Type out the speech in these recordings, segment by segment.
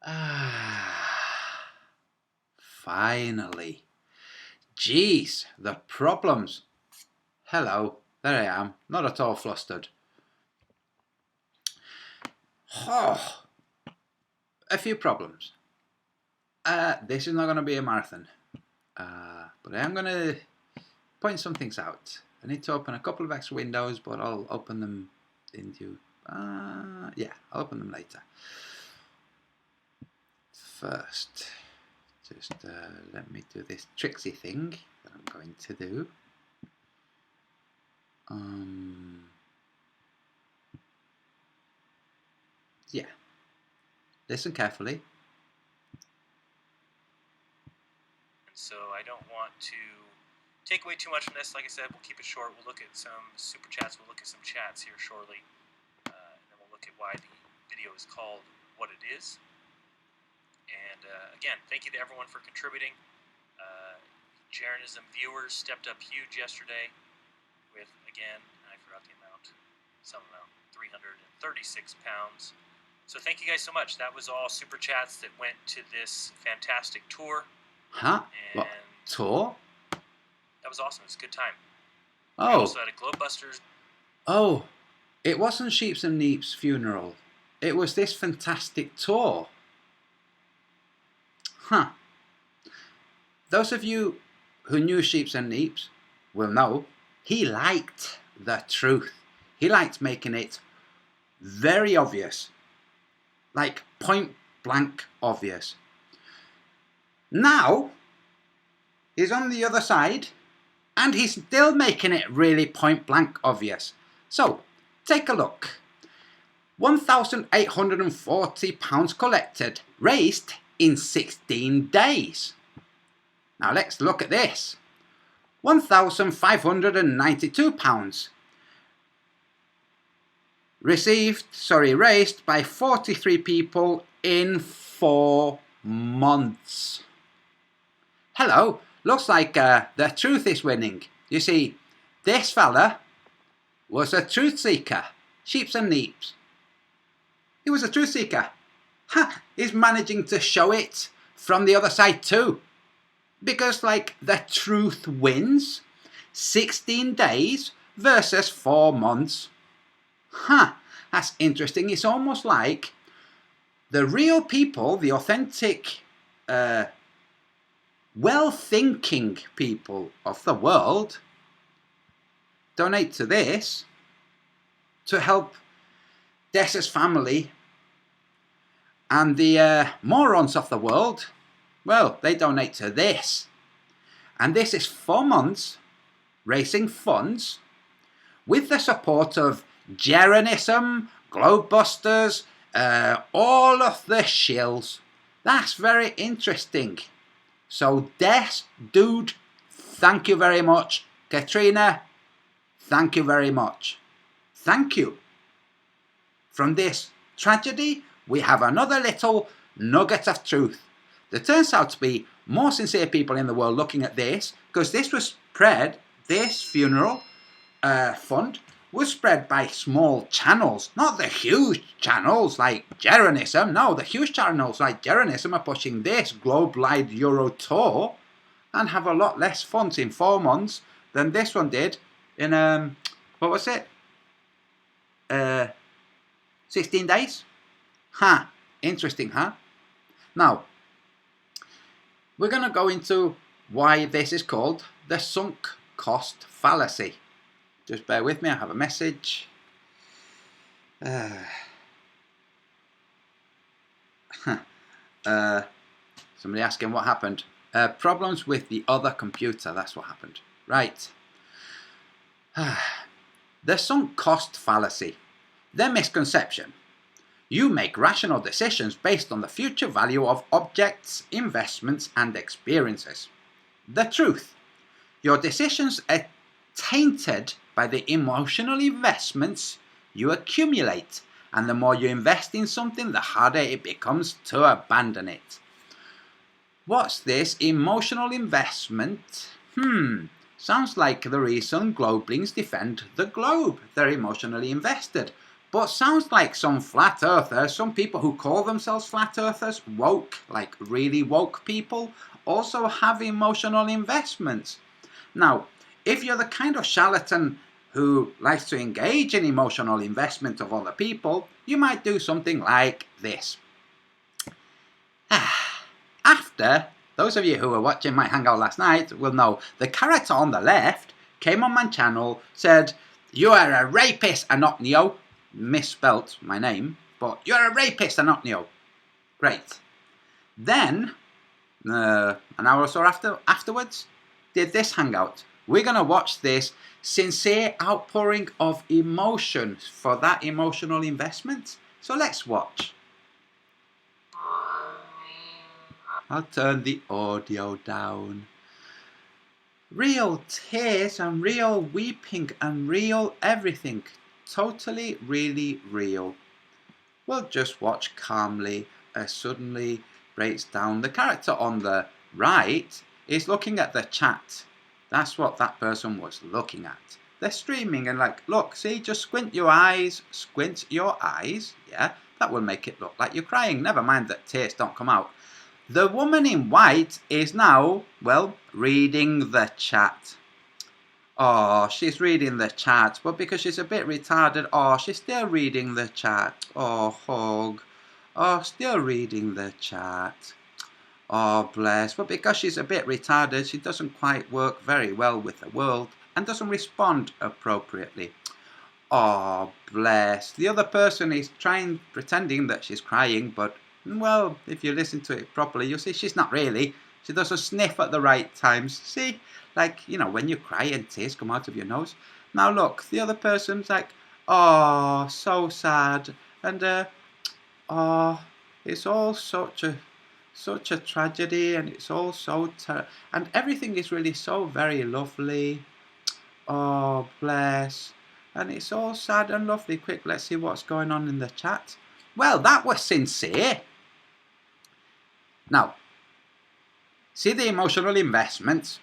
Ah, finally. Jeez, the problems. Hello, there I am, not at all flustered. Oh, a few problems. This is not going to be a marathon, but I am going to point some things out. I need to open a couple of extra windows, but I'll open them into... yeah, I'll open them later. First, just let me do this tricksy thing that I'm going to do. Yeah, listen carefully. So I don't want to take away too much from this. Like I said, we'll keep it short. We'll look at some super chats. We'll look at some chats here shortly. And then we'll look at why the video is called what it is. And again, thank you to everyone for contributing. Jeranism viewers stepped up huge yesterday with, again, I forgot the amount, some amount, 336 pounds. So thank you guys so much. That was all super chats that went to this fantastic tour. Huh? And what? Tour? That was awesome. It was a good time. Oh. We also had a Globebusters. Oh, it wasn't Sheeps and Neeps' funeral. It was this fantastic tour. Huh. Those of you who knew Sheeps and Neeps will know he liked the truth. He liked making it very obvious. Like point blank obvious. Now, he's on the other side and he's still making it really point blank obvious. So, take a look. £1,840 collected, raised in 16 days. Now let's look at this. £1,592 raised by 43 people in 4 months. Hello, looks like the truth is winning. You see, this fella was a truth seeker. Sheeps and Neeps. He was a truth seeker. Ha! He's managing to show it from the other side too. Because, like, the truth wins. 16 days versus 4 months. Huh, that's interesting. It's almost like the real people, the authentic, well-thinking people of the world donate to this to help Des's family, and the morons of the world, well, they donate to this. And this is 4 months raising funds with the support of Jeranism, Globebusters, all of the shills. That's very interesting. So Des, dude, thank you very much. Katrina, thank you very much. Thank you. From this tragedy, we have another little nugget of truth. There turns out to be more sincere people in the world looking at this, because this was spread, this funeral fund was spread by small channels, not the huge channels like Jeranism. No, the huge channels like Jeranism are pushing this globe-wide Euro tour and have a lot less funds in 4 months than this one did in, what was it? 16 days? Huh, interesting, huh? Now, we're going to go into why this is called the sunk cost fallacy. Just bear with me, I have a message. Somebody asking what happened. Problems with the other computer, that's what happened. Right. The sunk cost fallacy. The misconception. You make rational decisions based on the future value of objects, investments, and experiences. The truth. Your decisions are tainted by the emotional investments you accumulate, and the more you invest in something, the harder it becomes to abandon it. What's this emotional investment? Sounds like the reason Globelings defend the globe. They're emotionally invested. But sounds like some flat earthers, some people who call themselves flat earthers, woke, like really woke people, also have emotional investments. Now, if you're the kind of charlatan who likes to engage in emotional investment of other people, you might do something like this. After, those of you who were watching my hangout last night will know, the character on the left came on my channel, said, "You are a rapist, Anocnio." Misspelt my name, but "You're a rapist, Anocnio." Great. Then, an hour or so afterwards, did this hangout. We're going to watch this sincere outpouring of emotion for that emotional investment. So let's watch. I'll turn the audio down. Real tears and real weeping and real everything. Totally, really real. We'll just watch calmly as suddenly breaks down. The character on the right is looking at the chat. That's what that person was looking at. They're streaming and like, look, see, just squint your eyes, yeah, that will make it look like you're crying. Never mind that tears don't come out. The woman in white is now, well, reading the chat. Oh, she's reading the chat, but because she's a bit retarded, oh, she's still reading the chat. Oh, hug. Oh, still reading the chat. Oh, bless. But because she's a bit retarded, she doesn't quite work very well with the world and doesn't respond appropriately. Oh, bless. The other person is pretending that she's crying, but, well, if you listen to it properly, you'll see she's not really. She does a sniff at the right times. See? Like, you know, when you cry and tears come out of your nose. Now look, the other person's like, oh, so sad. And, oh, it's all such a tragedy, and it's all so and everything is really so very lovely. Oh, bless. And it's all sad and lovely. Quick, let's see what's going on in the chat. Well, that was sincere. Now, see the emotional investments?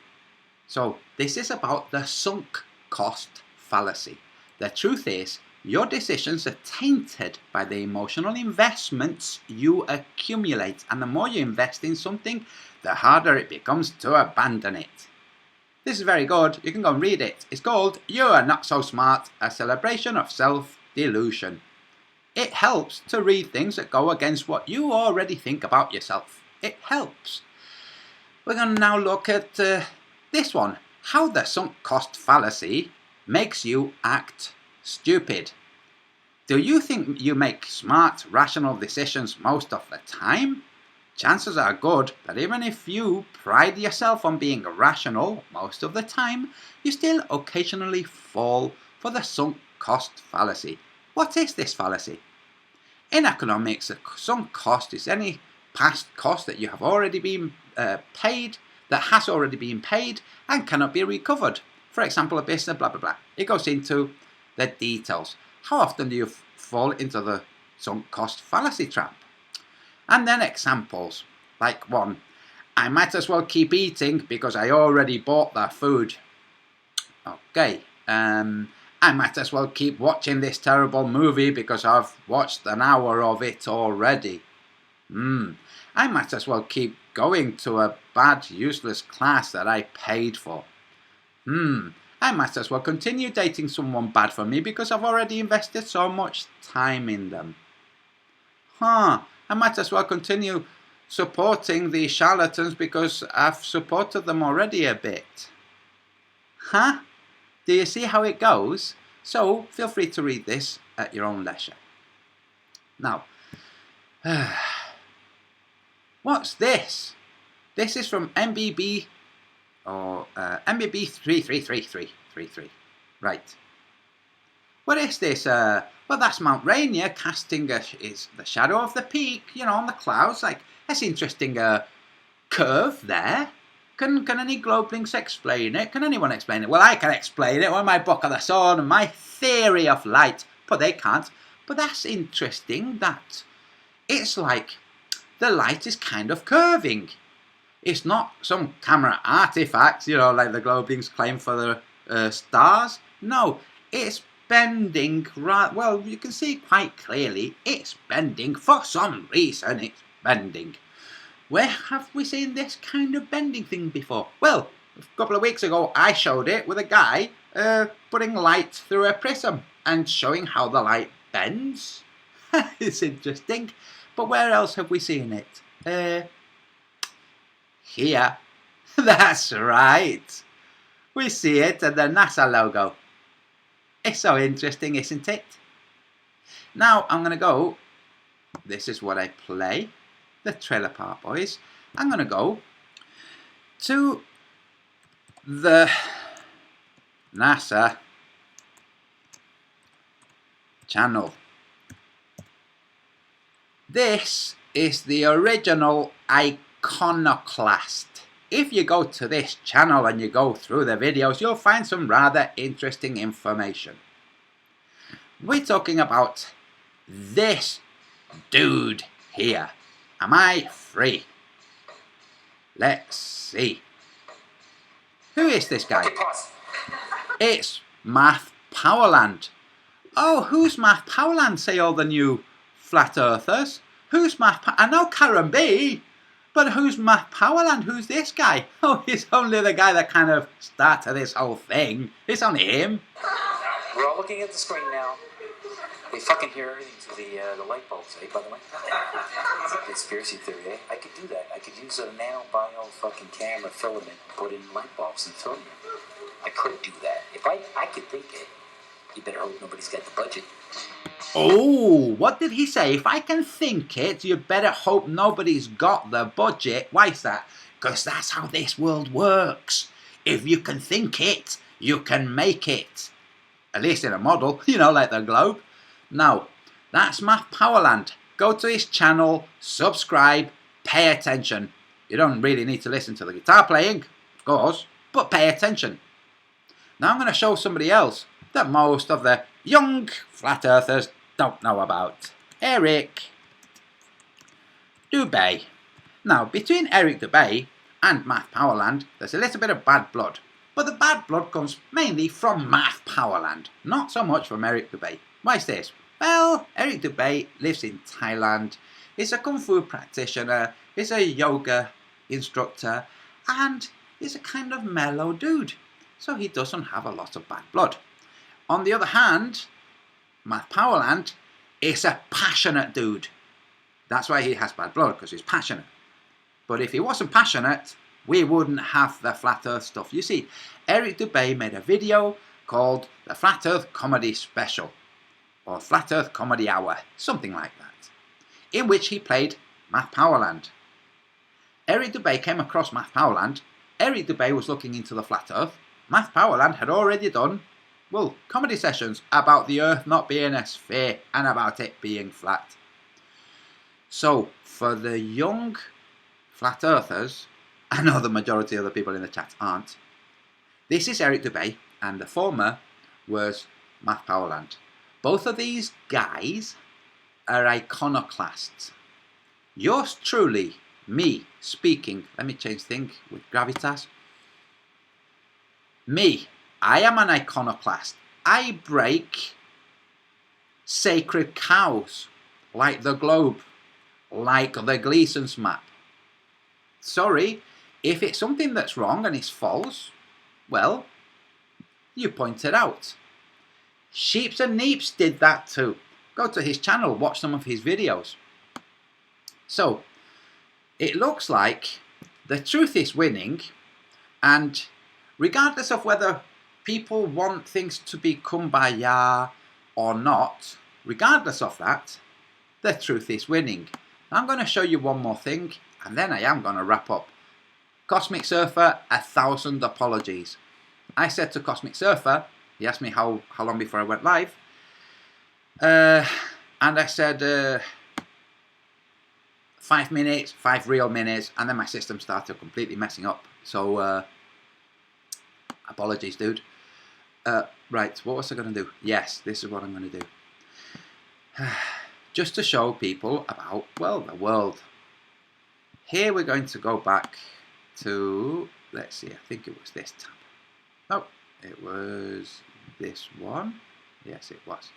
So, this is about the sunk cost fallacy. The truth is, your decisions are tainted by the emotional investments you accumulate. And the more you invest in something, the harder it becomes to abandon it. This is very good. You can go and read it. It's called "You Are Not So Smart, a Celebration of Self-Delusion." It helps to read things that go against what you already think about yourself. It helps. We're going to now look at this one. How the sunk cost fallacy makes you act stupid. Do you think you make smart, rational decisions most of the time? Chances are good that even if you pride yourself on being rational most of the time, you still occasionally fall for the sunk cost fallacy. What is this fallacy? In economics, a sunk cost is any past cost that you have already been paid, that has already been paid and cannot be recovered. For example, a business, blah, blah, blah. It goes into the details. How often do you fall into the sunk cost fallacy trap? And then examples, like one, I might as well keep eating because I already bought that food. Okay, I might as well keep watching this terrible movie because I've watched an hour of it already. I might as well keep going to a bad, useless class that I paid for. I might as well continue dating someone bad for me because I've already invested so much time in them. I might as well continue supporting the charlatans because I've supported them already a bit. Do you see how it goes? So feel free to read this at your own leisure. Now, what's this? This is from MBB or MBB 333333. Right. What is this? Well, that's Mount Rainier casting is the shadow of the peak, you know, on the clouds. Like, that's interesting curve there. Can any globelinks explain it? Can anyone explain it? Well, I can explain it with my book of the sun and my theory of light, but they can't. But that's interesting that it's like the light is kind of curving. It's not some camera artifact, you know, like the globelinks claim for the stars. No, it's bending right. Well, you can see quite clearly it's bending. For some reason, it's bending. Where have we seen this kind of bending thing before? Well, a couple of weeks ago, I showed it with a guy putting light through a prism and showing how the light bends. It's interesting. But where else have we seen it? Here. That's right. We see it at the NASA logo. It's so interesting, isn't it? Now I'm going to go. This is what I play. The Trailer Park Boys. I'm going to go to the NASA channel. This is the original Iconoclast. If you go to this channel and you go through the videos, you'll find some rather interesting information. We're talking about this dude here. Am I free? Let's see. Who is this guy? It's Math Powerland. Oh, who's Math Powerland, say all the new flat earthers? Who's Math I know Karen B, but who's Math Powerland? Who's this guy? Oh, he's only the guy that kind of started this whole thing. It's only him. We're all looking at the screen now. We fucking hear everything through the light bulbs, by the way? Conspiracy theory, eh? I could do that. I could use a nano-bio fucking camera filament and put in light bulbs and film it. I could do that. If I could think it. You better hope nobody's got the budget. Oh, what did he say? If I can think it, you better hope nobody's got the budget. Why is that? Because that's how this world works. If you can think it, you can make it. At least in a model, you know, like the globe. Now, that's Math Powerland. Go to his channel, subscribe, pay attention. You don't really need to listen to the guitar playing, of course, but pay attention. Now I'm going to show somebody else that most of the young flat earthers don't know about. Eric Dubay. Now, between Eric Dubay and Math Powerland, there's a little bit of bad blood. But the bad blood comes mainly from Math Powerland, not so much from Eric Dubay. Why is this? Well, Eric Dubay lives in Thailand, is a Kung Fu practitioner, is a yoga instructor, and is a kind of mellow dude. So he doesn't have a lot of bad blood. On the other hand, Math Powerland is a passionate dude. That's why he has bad blood, because he's passionate. But if he wasn't passionate, we wouldn't have the Flat Earth stuff. You see, Eric Dubay made a video called the Flat Earth Comedy Special, or Flat Earth Comedy Hour, something like that, in which he played Math Powerland. Eric Dubay came across Math Powerland. Eric Dubay was looking into the Flat Earth. Math Powerland had already done, well, comedy sessions about the Earth not being a sphere and about it being flat. So, for the young Flat Earthers, I know the majority of the people in the chat aren't, this is Eric Dubay, and the former was Math Powerland. Both of these guys are iconoclasts. Yours truly, me, speaking, let me change thing with gravitas. Me, I am an iconoclast. I break sacred cows, like the globe, like the Gleason's map. Sorry, if it's something that's wrong and it's false, well, you point it out. Sheeps and Neeps did that too. Go to his channel, watch some of his videos. So, it looks like the truth is winning, and regardless of whether people want things to be kumbaya or not, regardless of that, the truth is winning. Now I'm going to show you one more thing, and then I am going to wrap up. Cosmic Surfer, 1,000 apologies. I said to Cosmic Surfer, he asked me how long before I went live, and I said 5 minutes, 5 real minutes, and then my system started completely messing up. So, apologies, dude. Right, what was I going to do? Yes, this is what I'm going to do. Just to show people about, well, the world. Here we're going to go back to, let's see, I think it was this tab. No, it was this one. Yes, it was.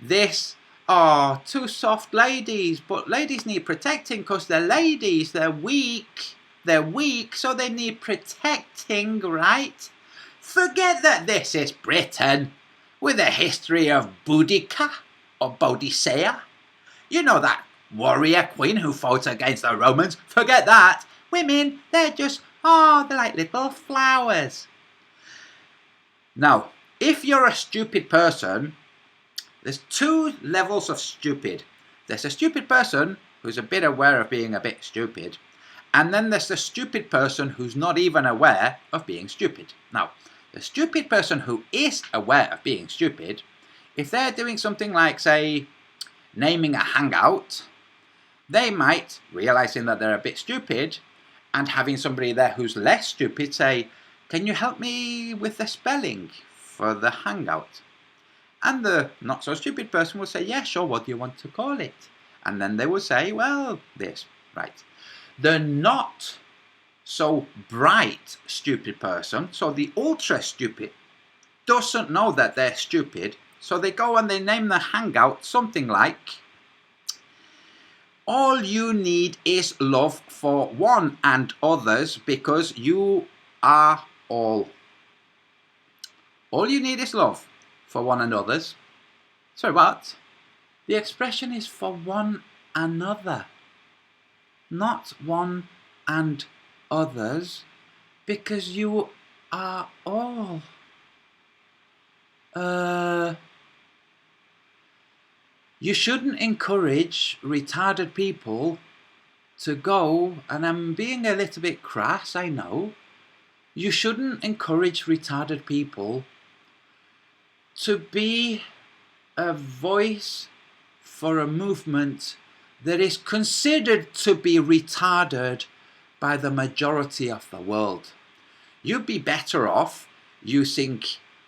This, oh, two soft ladies, but ladies need protecting because they're ladies, they're weak. They're weak, so they need protecting, right? Forget that this is Britain, with a history of Boudica, or Bodicea. You know that warrior queen who fought against the Romans? Forget that. Women, they're just, oh, they're like little flowers. Now, if you're a stupid person, there's two levels of stupid. There's a stupid person who's a bit aware of being a bit stupid. And then there's the stupid person who's not even aware of being stupid. Now, the stupid person who is aware of being stupid, if they're doing something like, say, naming a hangout, they might, realizing that they're a bit stupid, and having somebody there who's less stupid say, can you help me with the spelling for the hangout? And the not so stupid person will say, yeah, sure, what do you want to call it? And then they will say, well, this, right. The not so bright stupid person, so the ultra stupid, doesn't know that they're stupid, so they go and they name the hangout something like, all you need is love for one and others because you are all. All you need is love for one and others. Sorry, what? The expression is for one another, not one and others, because you are all. You shouldn't encourage retarded people to go, and I'm being a little bit crass, I know. You shouldn't encourage retarded people to be a voice for a movement that is considered to be retarded by the majority of the world. You'd be better off using,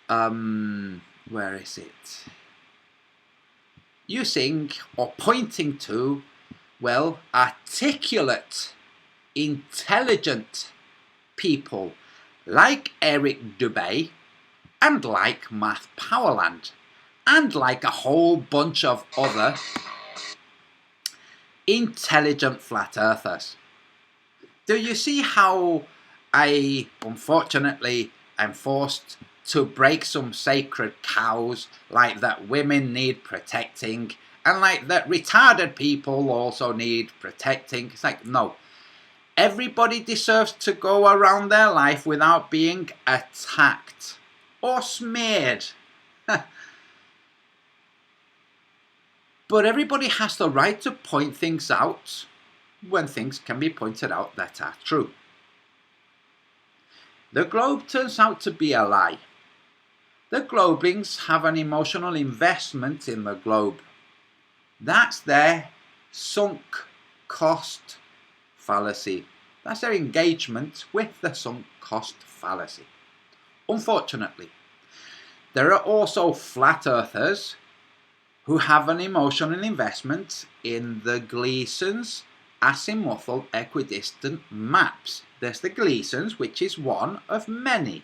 where is it? Using or pointing to, well, articulate, intelligent people like Eric Dubay and like Matt Powerland and like a whole bunch of other intelligent flat earthers. Do you see how I, unfortunately, am forced to break some sacred cows, like that women need protecting, and like that retarded people also need protecting? It's like, no. Everybody deserves to go around their life without being attacked or smeared. But everybody has the right to point things out when things can be pointed out that are true. The globe turns out to be a lie. The globings have an emotional investment in the globe. That's their sunk cost fallacy. That's their engagement with the sunk cost fallacy. Unfortunately, there are also flat earthers who have an emotional investment in the Gleason's azimuthal equidistant maps. There's the Gleason's, which is one of many.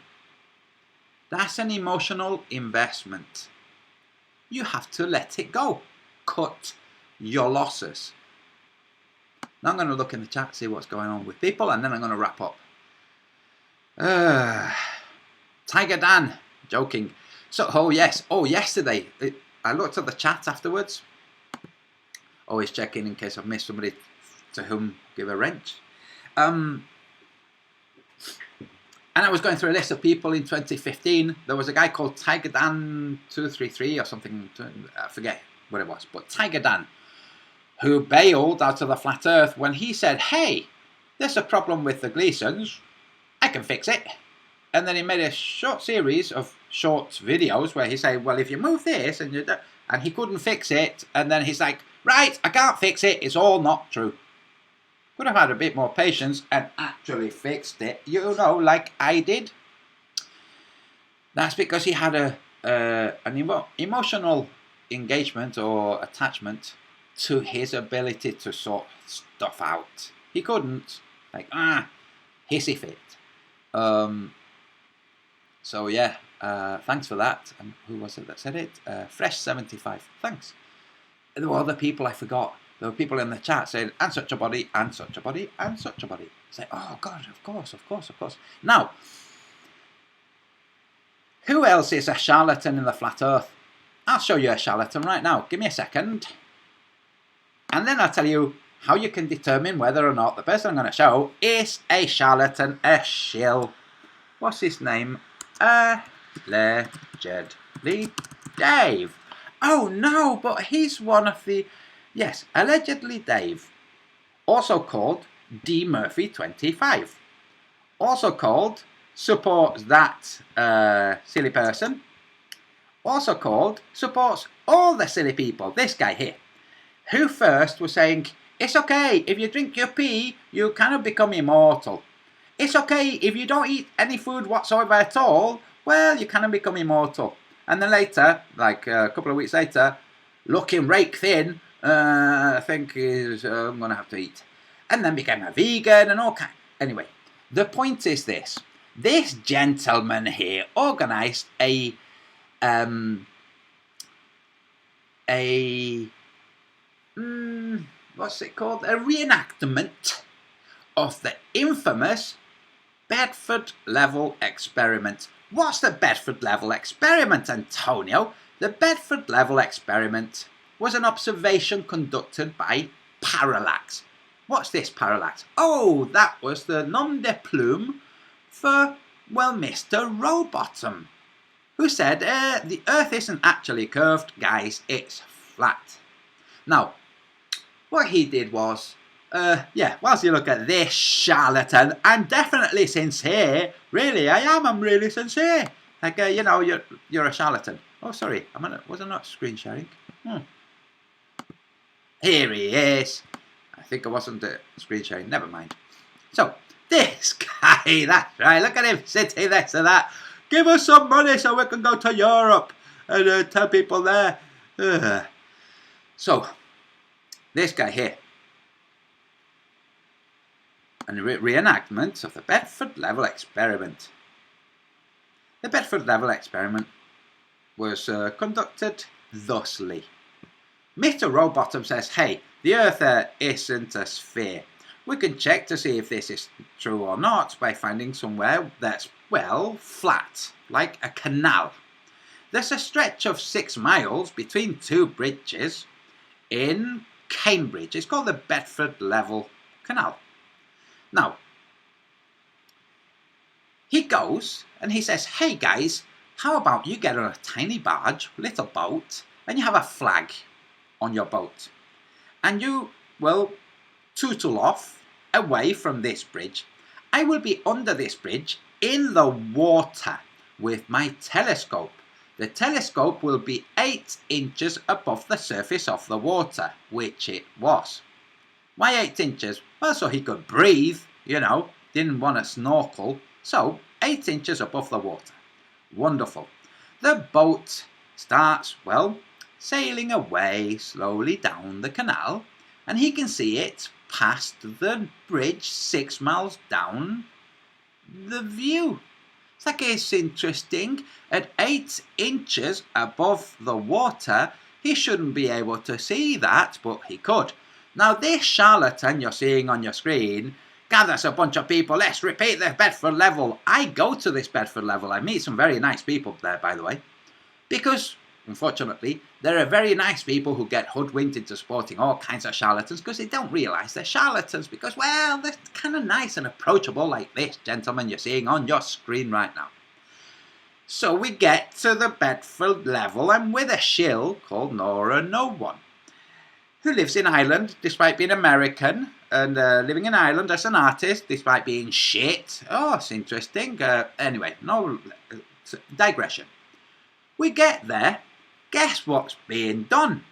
That's an emotional investment. You have to let it go. Cut your losses. Now I'm going to look in the chat, see what's going on with people, and then I'm going to wrap up. Tiger Dan, joking. So, oh yes, yesterday, I looked at the chat afterwards. Always checking in case I've missed somebody to whom give a wrench. And I was going through a list of people in 2015. There was a guy called Tiger Dan 233 or something, I forget what it was, but Tiger Dan, who bailed out of the flat earth when he said, hey, there's a problem with the Gleasons, I can fix it. And then he made a short series of short videos where he said, well, if you move this, and he couldn't fix it, and then he's like, right, I can't fix it, it's all not true. Could have had a bit more patience and actually fixed it, you know, like I did. That's because he had an emotional engagement or attachment to his ability to sort stuff out. He couldn't, like, hissy fit. So yeah, Thanks for that. Who was it that said it? Fresh75. Thanks. There were other people I forgot. There were people in the chat saying, and such a body, and such a body, and such a body. Say, oh God, of course, of course, of course. Now, who else is a charlatan in the flat earth? I'll show you a charlatan right now. Give me a second. And then I'll tell you how you can determine whether or not the person I'm going to show is a charlatan, a shill. What's his name? Allegedly Dave. Oh no, but he's one of the... Yes, allegedly Dave. Also called D. Murphy 25. Also called supports that silly person. Also called supports all the silly people. This guy here. Who first was saying, it's okay, if you drink your pee, you kind of become immortal. It's okay, if you don't eat any food whatsoever at all, well, you kind of become immortal. And then later, like a couple of weeks later, looking rake thin, I think I'm going to have to eat. And then became a vegan and all kind. Anyway, the point is this. This gentleman here organised what's it called? A reenactment of the infamous Bedford level experiment. What's the Bedford level experiment, Antonio? The Bedford level experiment was an observation conducted by parallax. What's this parallax? Oh, that was the nom de plume for, well, Mr. Rowbottom, who said, the Earth isn't actually curved, guys, it's flat. Now, what he did was, whilst you look at this charlatan, I'm definitely sincere. Really, I am. I'm really sincere. Like, you're a charlatan. Oh, sorry, was I not screen sharing? Here he is. I think I wasn't screen sharing. Never mind. So, this guy, that's right. Look at him sitting next to that. Give us some money so we can go to Europe and tell people there. So, this guy here. And reenactment of the Bedford level experiment. The Bedford level experiment was conducted thusly. Mr. Rowbottom says, hey, the Earth isn't a sphere. We can check to see if this is true or not by finding somewhere that's, well, flat, like a canal. There's a stretch of 6 miles between 2 bridges in Cambridge. It's called the Bedford Level Canal. Now, he goes and he says, hey guys, how about you get on a tiny barge, little boat, and you have a flag on your boat. And you will tootle off away from this bridge. I will be under this bridge in the water with my telescope. The telescope will be 8 inches above the surface of the water, which it was. Why 8 inches? Well, so he could breathe, didn't want to snorkel. So, 8 inches above the water. Wonderful. The boat starts, well, sailing away slowly down the canal, and he can see it past the bridge 6 miles down the view. It's like, it's interesting. At 8 inches above the water, he shouldn't be able to see that, but he could. Now, this charlatan you're seeing on your screen gathers a bunch of people. Let's repeat the Bedford level. I go to this Bedford level. I meet some very nice people there, by the way. Because, unfortunately, there are very nice people who get hoodwinked into supporting all kinds of charlatans because they don't realise they're charlatans because, well, they're kind of nice and approachable like this gentleman you're seeing on your screen right now. So we get to the Bedford level and with a shill called Nora No One, who lives in Ireland despite being American and living in Ireland as an artist despite being shit. Oh, it's interesting. Anyway, no digression. We get there. Guess what's being done?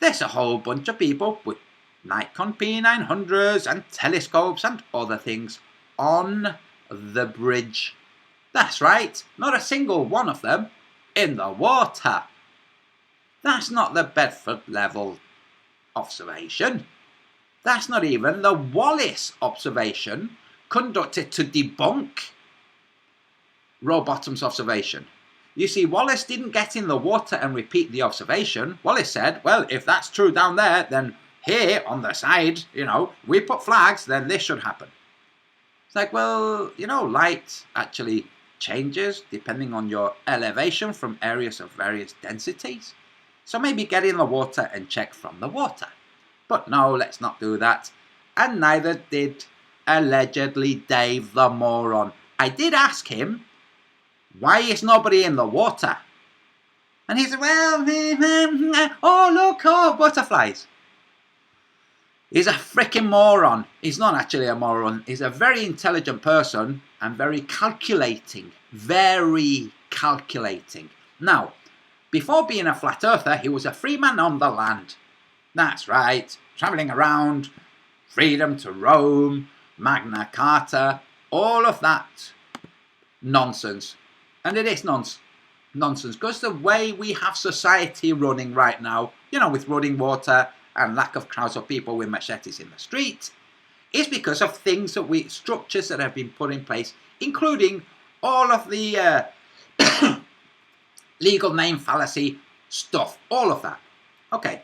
There's a whole bunch of people with Nikon P900s and telescopes and other things on the bridge. That's right, not a single one of them in the water. That's not the Bedford level observation. That's not even the Wallace observation conducted to debunk Rowbottom's observation. You see, Wallace didn't get in the water and repeat the observation. Wallace said, well, if that's true down there, then here on the side, we put flags, then this should happen. It's like, well, light actually changes depending on your elevation from areas of various densities. So maybe get in the water and check from the water. But no, let's not do that. And neither did allegedly Dave the moron. I did ask him, why is nobody in the water? And he said, well, look, butterflies. He's a freaking moron. He's not actually a moron. He's a very intelligent person and very calculating. Very calculating. Now, before being a flat earther, he was a free man on the land. That's right. Travelling around, freedom to roam, Magna Carta, all of that nonsense. And it is nonsense, because the way we have society running right now, with running water and lack of crowds of people with machetes in the street, is because of structures that have been put in place, including all of the legal name fallacy stuff, all of that. Okay.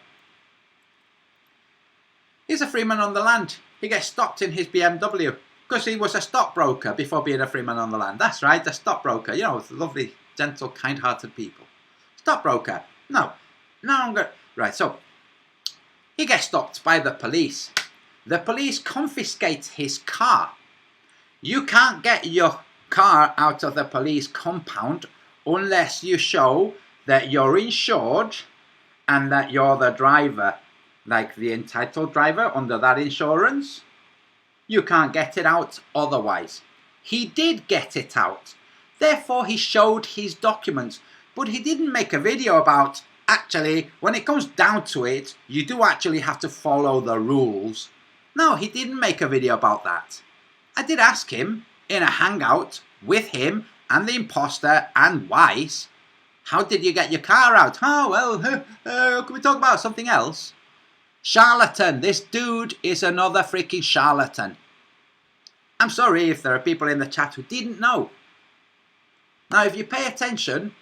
He's a freeman on the land. He gets stopped in his BMW because he was a stockbroker before being a freeman on the land. That's right, a stockbroker. Lovely, gentle, kind-hearted people. Stockbroker. No, I'm going. Right, so he gets stopped by the police. The police confiscate his car. You can't get your car out of the police compound unless you show that you're insured and that you're the driver, like the entitled driver under that insurance. You can't get it out otherwise. He did get it out. Therefore, he showed his documents. But he didn't make a video about, actually, when it comes down to it, you do actually have to follow the rules. No, he didn't make a video about that. I did ask him in a hangout with him and the imposter and Weiss, how did you get your car out? Oh, well, can we talk about something else? Charlatan. This dude is another freaking charlatan. I'm sorry if there are people in the chat who didn't know. Now, if you pay attention,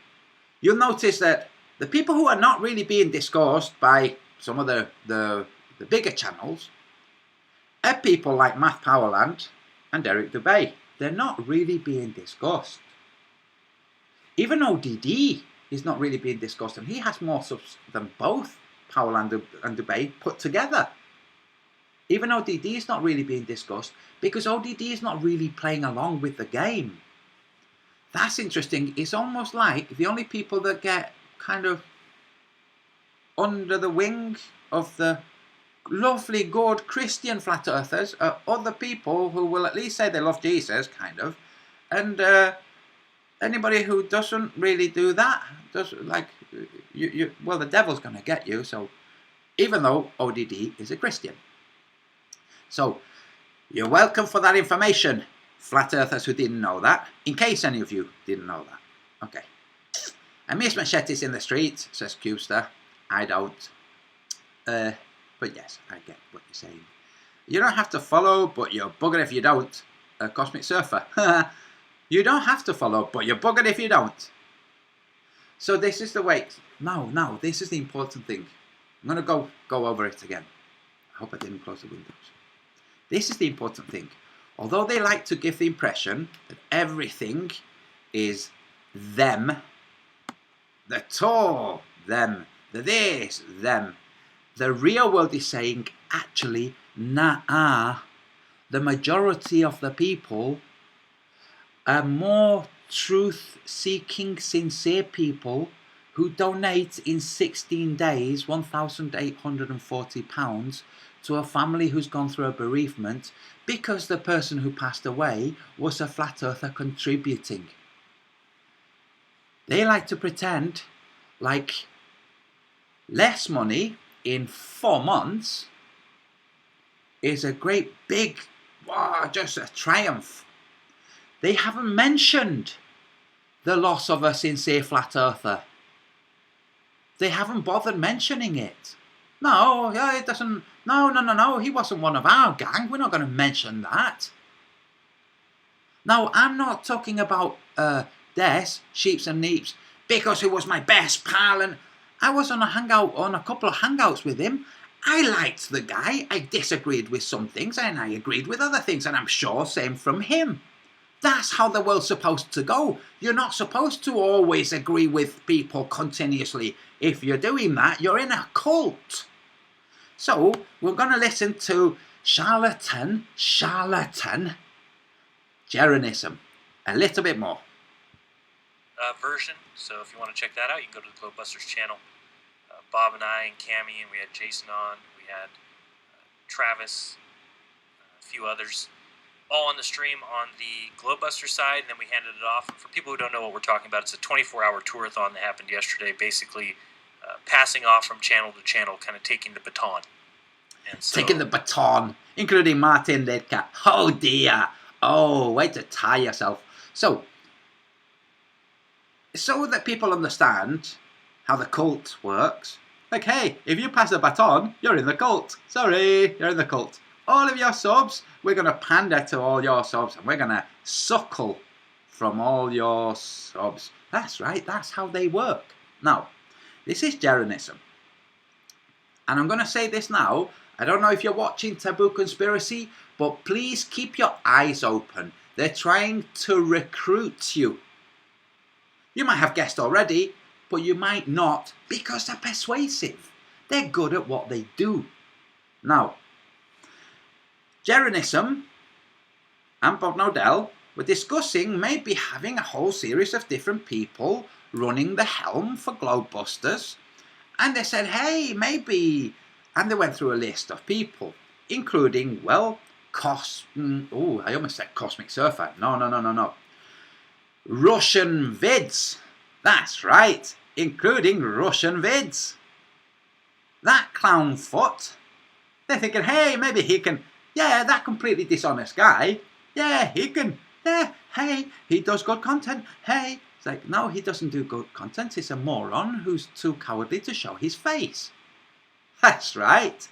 you'll notice that the people who are not really being discussed by some of the bigger channels are people like Matt Powerland and Derek Dubay. They're not really being discussed. Even ODD is not really being discussed, and he has more subs than both Powerland and Dubay put together. Even ODD is not really being discussed because ODD is not really playing along with the game. That's interesting. It's almost like the only people that get kind of under the wing of the lovely, good Christian flat earthers are other people who will at least say they love Jesus, kind of, and anybody who doesn't really do that, well, the devil's going to get you. So, even though ODD is a Christian, so you're welcome for that information, flat earthers who didn't know that. In case any of you didn't know that, okay. I miss machetes in the street, says Cubester. I don't. But yes, I get what you're saying. You don't have to follow, but you're buggered if you don't. Cosmic Surfer. You don't have to follow, but you're buggered if you don't. So this is the way. No, this is the important thing. I'm going to go over it again. I hope I didn't close the windows. This is the important thing. Although they like to give the impression that everything is them, the tour, them, the this, them, the real world is saying, actually, nah, the majority of the people are more truth-seeking, sincere people who donate in 16 days £1,840 to a family who's gone through a bereavement because the person who passed away was a flat earther contributing. They like to pretend like less money in 4 months is a great big, just a triumph. They haven't mentioned the loss of a sincere flat earther. They haven't bothered mentioning it. No, it doesn't. No. He wasn't one of our gang. We're not going to mention that. No, I'm not talking about Des, Sheeps and Neeps, because he was my best pal, and I was on a couple of hangouts with him. I liked the guy. I disagreed with some things, and I agreed with other things, and I'm sure same from him. That's how the world's supposed to go. You're not supposed to always agree with people continuously. If you're doing that, you're in a cult. So, we're going to listen to charlatan, Jeranism. A little bit more. Version. So if you want to check that out, you can go to the Globebusters channel. Bob and I and Cammie, and we had Jason on. We had Travis, a few others, all on the stream on the Globebusters side, and then we handed it off. And for people who don't know what we're talking about, it's a 24-hour tour-a-thon that happened yesterday, basically passing off from channel to channel, kind of taking the baton. And so, taking the baton, including Martin Lidka. Oh dear. Oh, way to tie yourself. So that people understand how the cult works. Like, hey, if you pass the baton, you're in the cult. Sorry, you're in the cult. All of your subs, we're going to pander to all your subs, and we're going to suckle from all your subs. That's right, that's how they work. Now, this is Jeranism. And I'm going to say this now. I don't know if you're watching Taboo Conspiracy, but please keep your eyes open. They're trying to recruit you. You might have guessed already, but you might not, because they're persuasive. They're good at what they do. Now, Jeranism and Bob Nodell were discussing maybe having a whole series of different people running the helm for Globebusters. And they said, hey, maybe. And they went through a list of people, including, well, I almost said Cosmic Surfer. No. Russian vids. That's right, including Russian vids. That clown foot. They're thinking, hey, maybe he can, that completely dishonest guy, he can, hey, he does good content, hey. It's like, no, he doesn't do good content. He's a moron who's too cowardly to show his face. That's right.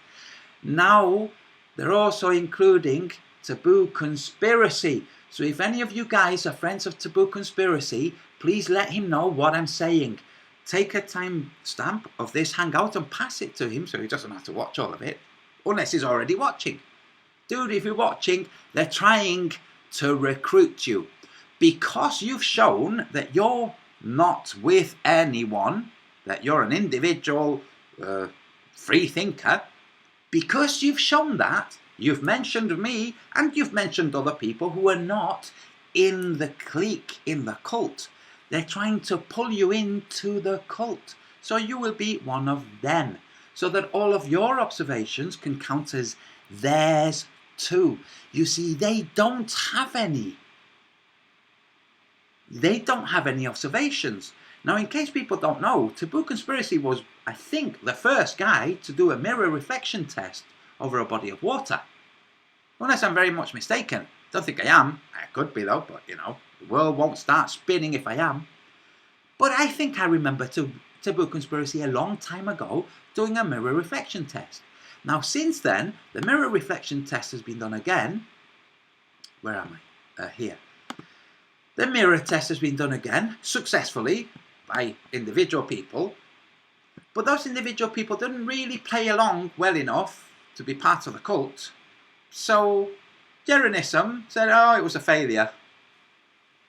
Now, they're also including Taboo Conspiracy. So if any of you guys are friends of Taboo Conspiracy, please let him know what I'm saying. Take a time stamp of this hangout and pass it to him so he doesn't have to watch all of it. Unless he's already watching. Dude, if you're watching, they're trying to recruit you. Because you've shown that you're not with anyone, that you're an individual free thinker, because you've shown that, you've mentioned me, and you've mentioned other people who are not in the clique, in the cult. They're trying to pull you into the cult. So you will be one of them. So that all of your observations can count as theirs too. You see, they don't have any. They don't have any observations. Now, in case people don't know, Taboo Conspiracy was, I think, the first guy to do a mirror reflection test over a body of water. Unless I'm very much mistaken. Don't think I am. I could be though, but the world won't start spinning if I am. But I think I remember Taboo Conspiracy a long time ago doing a mirror reflection test. Now, since then, the mirror reflection test has been done again. Where am I? Here. The mirror test has been done again, successfully, by individual people. But those individual people didn't really play along well enough to be part of the cult. So, Jeranism said, oh, it was a failure.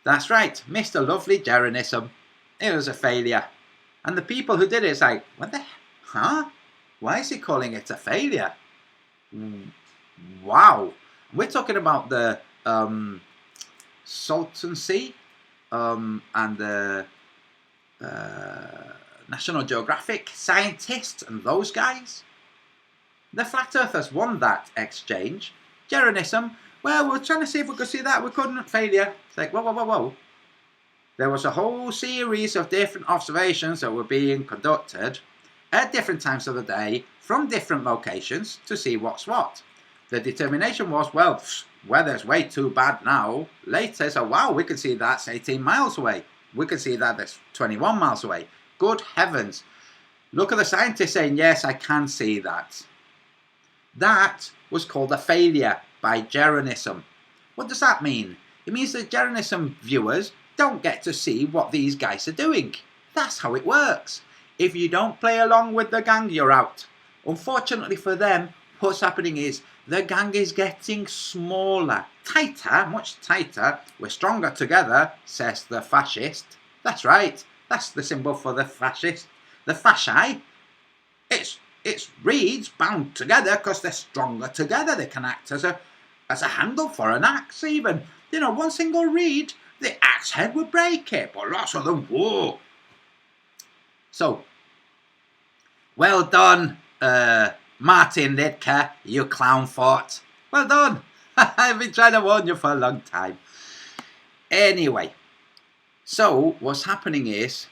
That's right, Mr. Lovely Jeranism. It was a failure. And the people who did it is like, what the, why is he calling it a failure? Wow. We're talking about the Salton Sea and the National Geographic scientists and those guys. The Flat Earthers won that exchange. Jeranism, well, we're trying to see if we could see that. We couldn't. Failure. It's like, whoa. There was a whole series of different observations that were being conducted at different times of the day from different locations to see what's what. The determination was, well, weather's way too bad now. Later, so wow, we can see that's 18 miles away. We can see that that's 21 miles away. Good heavens. Look at the scientists saying, yes, I can see that. That was called a failure by Jeranism. What does that mean? It means that Jeranism viewers don't get to see what these guys are doing. That's how it works. If you don't play along with the gang, you're out. Unfortunately for them, what's happening is the gang is getting smaller, tighter, much tighter. We're stronger together, says the fascist. That's right. That's the symbol for the fascist. The fasci. It's reeds bound together because they're stronger together. They can act as a handle for an axe even. You know, one single reed, the axe head would break it, but lots of them, whoa. So, well done, Martin Lidker, you clown fort. Well done. I've been trying to warn you for a long time. Anyway, so what's happening is,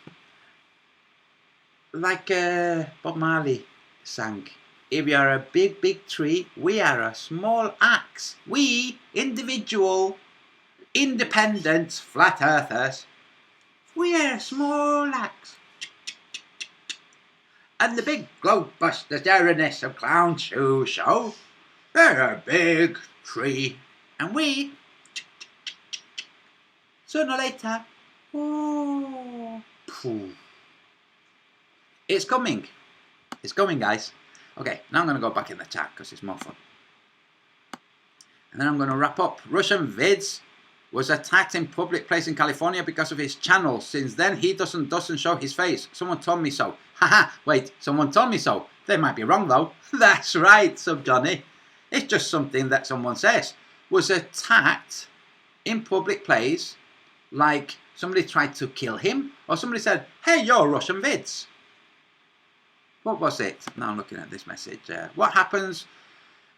like Bob Marley sang, if you're a big, big tree, we are a small axe. We, individual, independent flat earthers, we are a small axe. And the big globebusters, they're in this clown shoe show. They're a big tree. And we, sooner or later, oh, poof. It's coming. It's coming, guys. Okay, now I'm going to go back in the chat because it's more fun. And then I'm going to wrap up. Russian Vids was attacked in public place in California because of his channel. Since then, he doesn't show his face. Someone told me so. Haha, wait, someone told me so. They might be wrong, though. That's right, Sub Johnny. It's just something that someone says. Was attacked in public place, like somebody tried to kill him, or somebody said, hey, you're Russian Vids. What was it? Now I'm looking at this message. What happens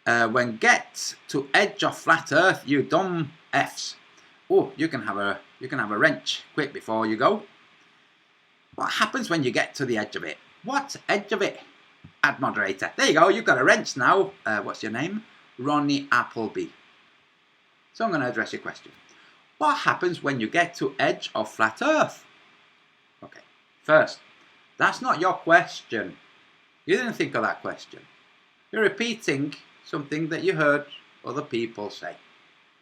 when get to edge of flat earth, you dumb Fs? Oh, you can have a wrench quick before you go. What happens when you get to the edge of it? What edge of it? Ad moderator. There you go. You've got a wrench now. What's your name? Ronnie Appleby. So I'm going to address your question. What happens when you get to edge of flat earth? Okay. First, that's not your question. You didn't think of that question. You're repeating something that you heard other people say.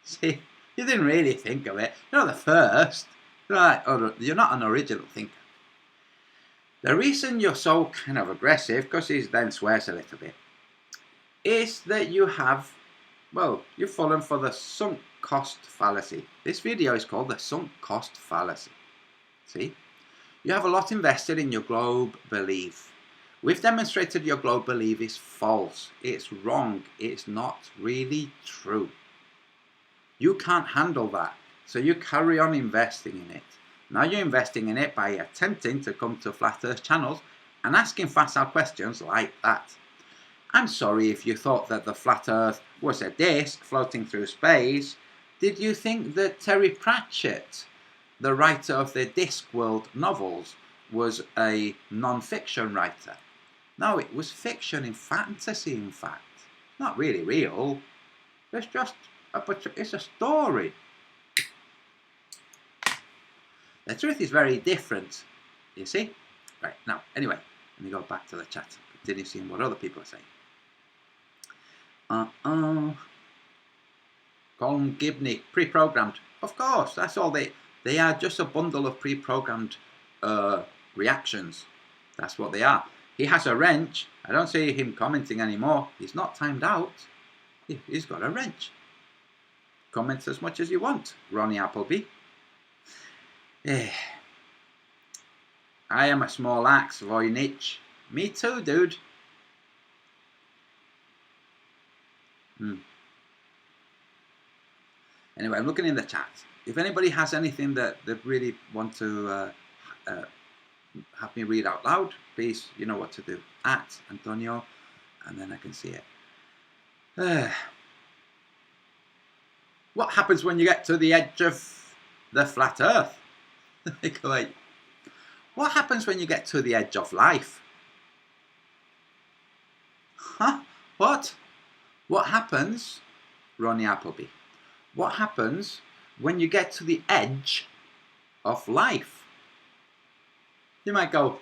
See, you didn't really think of it. You're not the first. You're not an original thinker. The reason you're so kind of aggressive, because he then swears a little bit, is that you've fallen for the sunk cost fallacy. This video is called the sunk cost fallacy. See? You have a lot invested in your globe belief. We've demonstrated your globe belief is false. It's wrong. It's not really true. You can't handle that. So you carry on investing in it. Now you're investing in it by attempting to come to Flat Earth channels and asking facile questions like that. I'm sorry if you thought that the Flat Earth was a disc floating through space. Did you think that Terry Pratchett, the writer of the Discworld novels, was a non-fiction writer? No, it was fiction in fantasy, in fact. Not really real. It's just it's a story. The truth is very different, you see? Right, now, anyway, let me go back to the chat. Continue seeing what other people are saying. Colin Gibney, pre-programmed. Of course, that's all they are, just a bundle of pre-programmed reactions. That's what they are. He has a wrench. I don't see him commenting anymore. He's not timed out. He's got a wrench. Comment as much as you want, Ronnie Appleby. I am a small axe, Voynich. Me too, dude. Anyway, I'm looking in the chat. If anybody has anything that they really want to have me read out loud, please, you know what to do. At Antonio, and then I can see it. What happens when you get to the edge of the flat earth? Like, what happens when you get to the edge of life? Huh? What? What happens, Ronnie Appleby? What happens when you get to the edge of life? You might go,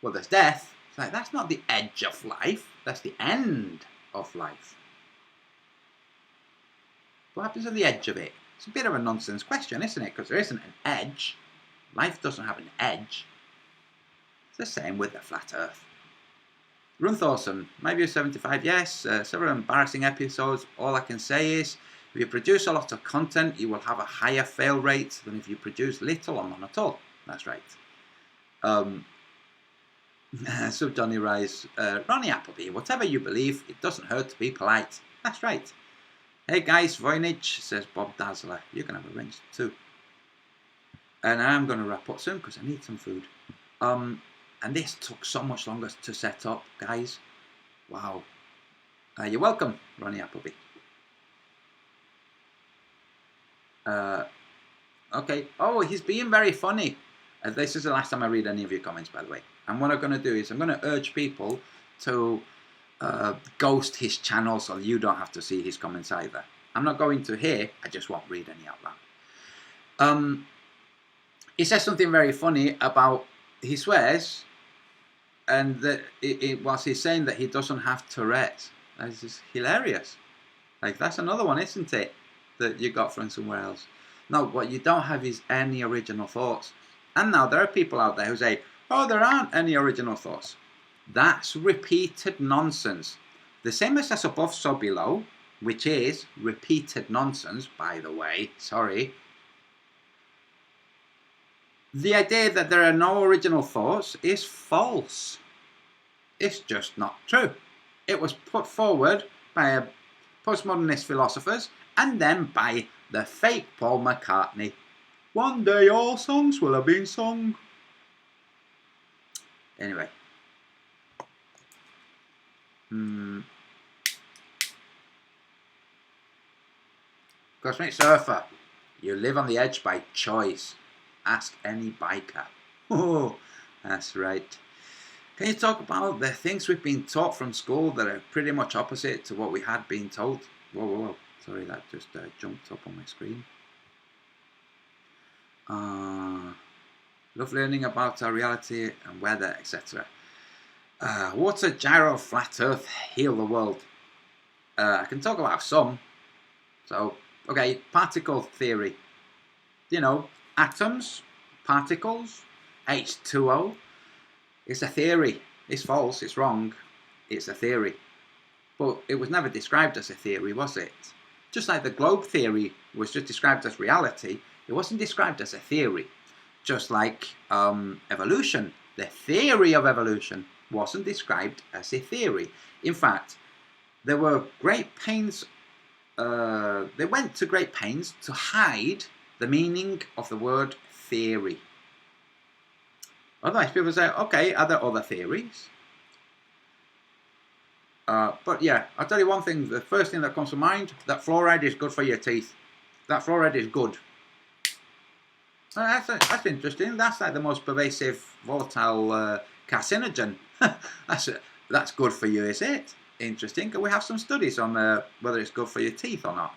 well, there's death. It's like, that's not the edge of life. That's the end of life. What happens at the edge of it? It's a bit of a nonsense question, isn't it? Because there isn't an edge. Life doesn't have an edge. It's the same with the flat earth. Run Thorson, my view 75, yes, several embarrassing episodes. All I can say is, if you produce a lot of content, you will have a higher fail rate than if you produce little or none at all. That's right. So Johnny Rise, Ronnie Appleby, whatever you believe, it doesn't hurt to be polite. That's right. Hey guys, Voynich, says Bob Dazzler. You can have a rinse too. And I'm going to wrap up soon because I need some food. And this took so much longer to set up, guys. Wow. You're welcome, Ronnie Appleby. Okay. Oh, he's being very funny. This is the last time I read any of your comments, by the way. And what I'm going to do is I'm going to urge people to ghost his channel so you don't have to see his comments either. I'm not going to here. I just won't read any out loud. He says something very funny about, he swears, and that whilst he's saying that he doesn't have Tourette's. That's just hilarious. Like, that's another one, isn't it? That you got from somewhere else. No, what you don't have is any original thoughts. And now there are people out there who say, oh, there aren't any original thoughts. That's repeated nonsense. The same as above, so below, which is repeated nonsense, by the way. Sorry. The idea that there are no original thoughts is false. It's just not true. It was put forward by postmodernist philosophers and then by the fake Paul McCartney. One day all songs will have been sung. Anyway. Cosmic Surfer. You live on the edge by choice. Ask any biker. Oh, that's right. Can you talk about the things we've been taught from school that are pretty much opposite to what we had been told? Whoa, whoa, whoa. Sorry, that just jumped up on my screen. Love learning about our reality and weather, etc. Water, gyro, flat earth, heal the world. I can talk about some. So, okay, particle theory. You know, atoms, particles, H2O. It's a theory. It's false, it's wrong. It's a theory. But it was never described as a theory, was it? Just like the globe theory was just described as reality, it wasn't described as a theory. Just like evolution, the theory of evolution wasn't described as a theory. In fact, there were great pains, they went to great pains to hide the meaning of the word theory. Otherwise people say, okay, are there other theories? But yeah, I'll tell you one thing, the first thing that comes to mind, that fluoride is good for your teeth. That fluoride is good. That's interesting. That's like the most pervasive volatile carcinogen. That's good for you, is it? Interesting. Can we have some studies on whether it's good for your teeth or not?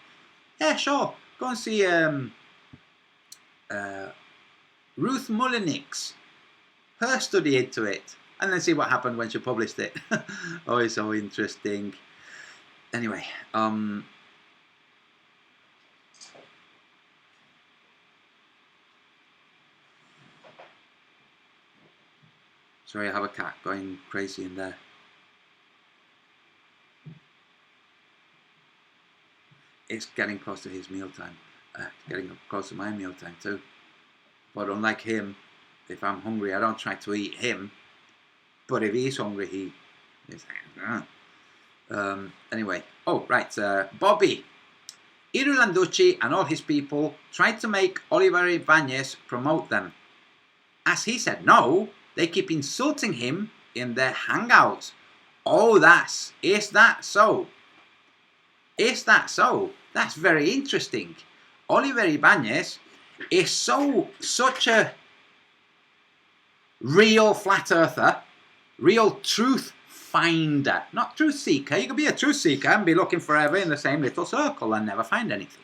Yeah, sure. Go and see Ruth Mullenix. Her study into it. And then see what happened when she published it. Oh, it's so interesting. Anyway, sorry, I have a cat going crazy in there. It's getting close to his mealtime. Getting close to my mealtime too. But unlike him, if I'm hungry, I don't try to eat him. But if he's hungry, he is. Anyway, oh right, Bobby Irulanducci and all his people tried to make Oliver Ibanez promote them. As he said no, they keep insulting him in their hangouts. Oh, is that so? Is that so? That's very interesting. Oliver Ibanez is such a real flat earther, real truth finder, not truth seeker. You can be a truth seeker and be looking forever in the same little circle and never find anything.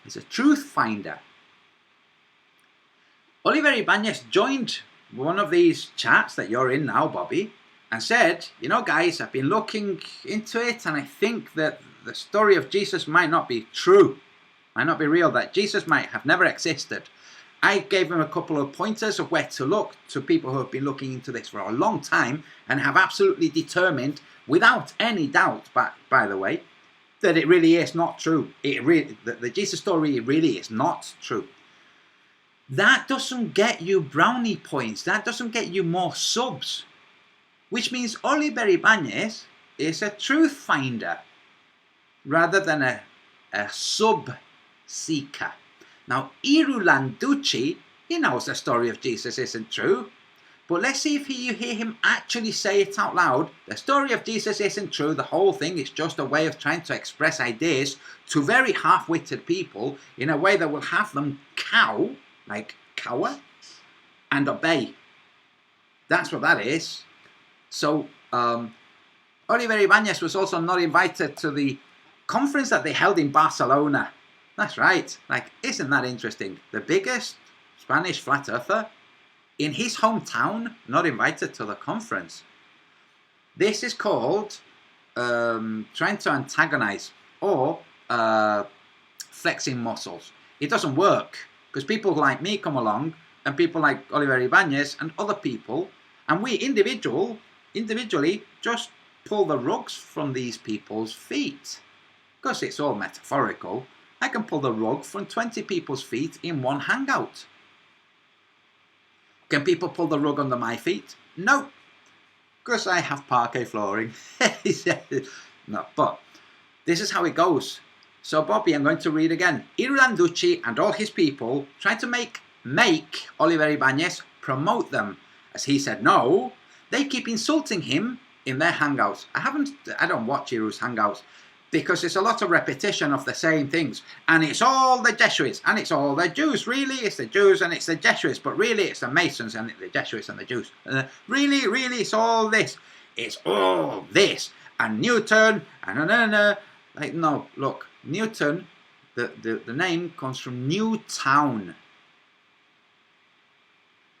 He's a truth finder. Oliver Ibanez joined one of these chats that you're in now, Bobby, and said, you know guys, I've been looking into it and I think that the story of Jesus might not be true, might not be real, that Jesus might have never existed. I gave him a couple of pointers of where to look to people who have been looking into this for a long time and have absolutely determined, without any doubt, by the way, that it really is not true. The Jesus story really is not true. That doesn't get you brownie points. That doesn't get you more subs. Which means Oliver Ibanez is a truth finder rather than a sub seeker. Now, Irulanducci, he knows the story of Jesus isn't true. But let's see if you hear him actually say it out loud. The story of Jesus isn't true. The whole thing is just a way of trying to express ideas to very half-witted people in a way that will have them cower, and obey. That's what that is. So, Oliver Ibanez was also not invited to the conference that they held in Barcelona. That's right. Isn't that interesting? The biggest Spanish flat earther in his hometown, not invited to the conference. This is called trying to antagonize or flexing muscles. It doesn't work because people like me come along and people like Oliver Ibanez and other people, and we individually just pull the rugs from these people's feet. Because it's all metaphorical, I can pull the rug from 20 people's feet in one hangout. Can people pull the rug under my feet? No, because I have parquet flooring. No, but this is how it goes. So Bobby, I'm going to read again. Irulanducci and all his people tried to make Oliver Ibanez promote them. As he said no, they keep insulting him in their hangouts. I don't watch Iru's hangouts, because it's a lot of repetition of the same things. And it's all the Jesuits, and it's all the Jews. Really, it's the Jews and it's the Jesuits, but really it's the Masons and the Jesuits and the Jews. Really, it's all this. It's all this. And Newton, and no, look, Newton, the name comes from Newtown.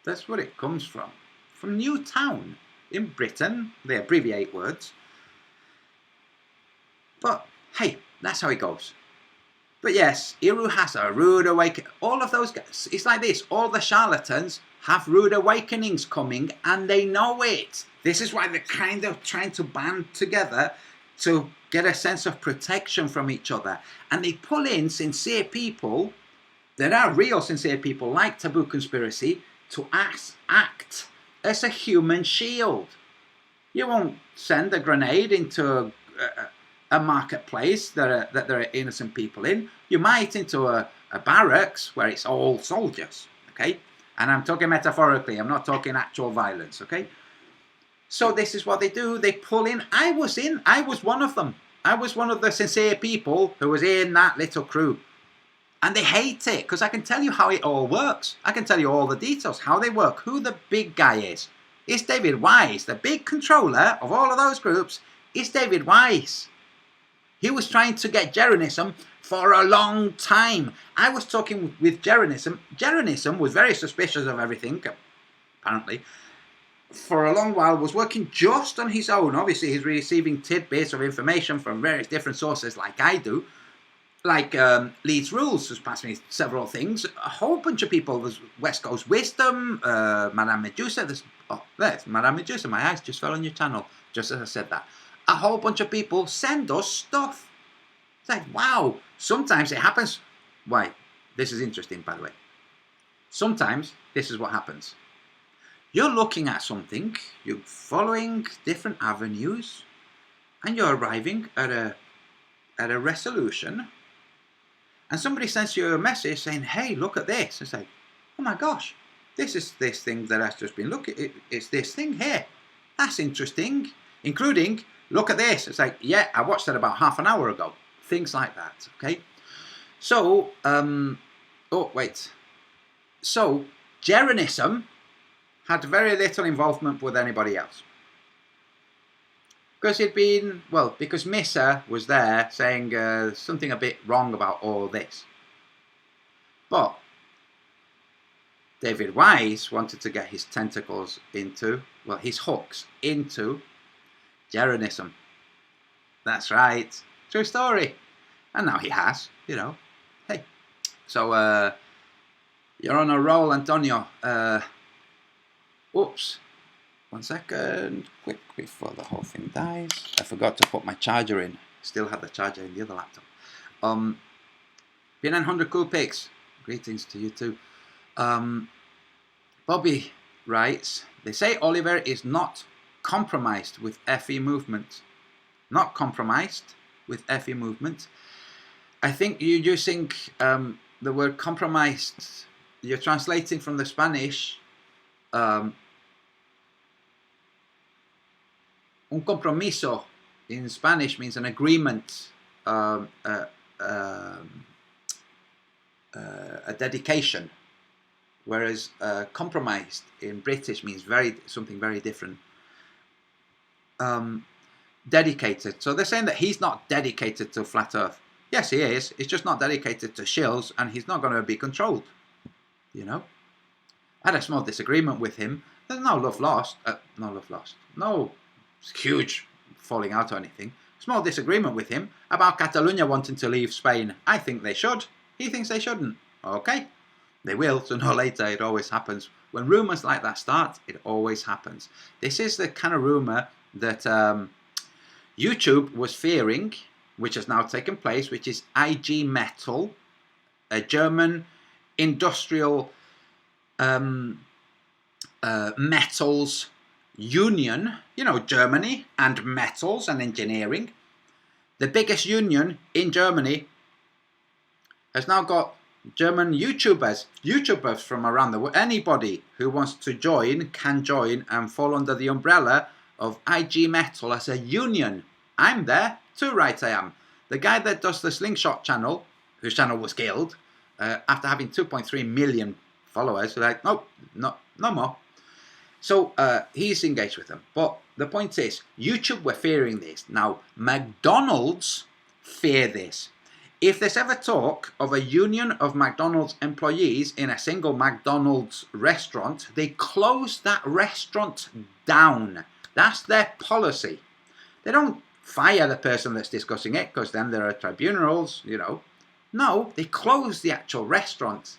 That's what it comes from Newtown. In Britain, they abbreviate words. But, hey, that's how it goes. But yes, Iru has a rude awakening. All of those guys, it's like this. All the charlatans have rude awakenings coming, and they know it. This is why they're kind of trying to band together to get a sense of protection from each other. And they pull in sincere people, there are real sincere people like Taboo Conspiracy, to act as a human shield. You won't send a grenade into a marketplace that there are innocent people in. You might into a barracks where it's all soldiers, okay? And I'm talking metaphorically, I'm not talking actual violence, okay? So this is what they do. They pull in. I was one of them. I was one of the sincere people who was in that little crew. And they hate it, because I can tell you how it all works. I can tell you all the details, how they work, who the big guy is. It's David Wise. The big controller of all of those groups is David Wise. He was trying to get Jeronism for a long time. I was talking with Jeronism. Jeronism was very suspicious of everything, apparently. For a long while, was working just on his own. Obviously, he's receiving tidbits of information from various different sources like I do. Like Leeds Rules has passed me several things. A whole bunch of people. There's West Coast Wisdom, Madame Medusa. There's Madame Medusa. My eyes just fell on your channel, just as I said that. A whole bunch of people send us stuff. It's like, wow. Sometimes it happens. Why? This is interesting, by the way. Sometimes this is what happens. You're looking at something, you're following different avenues, and you're arriving at a resolution, and somebody sends you a message saying, hey, look at this. It's like, oh my gosh, this is this thing that I've just been looking at. It's this thing here. That's interesting. Including, look at this. It's like, yeah, I watched that about half an hour ago. Things like that, okay? So, So, Jeronism had very little involvement with anybody else. Because because Missa was there saying something a bit wrong about all this. But David Wise wanted to get his tentacles his hooks into Jeronism. That's right. True story. And now he has, Hey. So, You're on a roll, Antonio. Oops. 1 second. Quick before the whole thing dies. I forgot to put my charger in. Still had the charger in the other laptop. P900 Cool Pigs. Greetings to you too. Bobby writes, they say Oliver is not compromised with FE movement. Not compromised with FE movement. I think you're using the word compromised. You're translating from the Spanish. Un compromiso in Spanish means an agreement, a dedication, whereas compromised in British means something very different. Dedicated. So they're saying that he's not dedicated to flat Earth. Yes, he is. He's just not dedicated to shills, and he's not going to be controlled. You know, I had a small disagreement with him. There's no love lost. No huge falling out or anything. Small disagreement with him about Catalonia wanting to leave Spain. I think they should. He thinks they shouldn't. Okay, they will. Sooner or later, it always happens. When rumours like that start, it always happens. This is the kind of rumour that YouTube was fearing, which has now taken place, which is IG Metall, a German industrial metals union, you know, Germany and metals and engineering. The biggest union in Germany has now got German YouTubers from around the world. Anybody who wants to join can join and fall under the umbrella of IG Metall as a union. I'm there too, right I am. The guy that does the Slingshot channel, whose channel was killed, after having 2.3 million followers, like, nope, no more. So he's engaged with them. But the point is, YouTube were fearing this. Now, McDonald's fear this. If there's ever talk of a union of McDonald's employees in a single McDonald's restaurant, they close that restaurant down. That's their policy. They don't fire the person that's discussing it, because then there are tribunals, you know. No, they close the actual restaurant.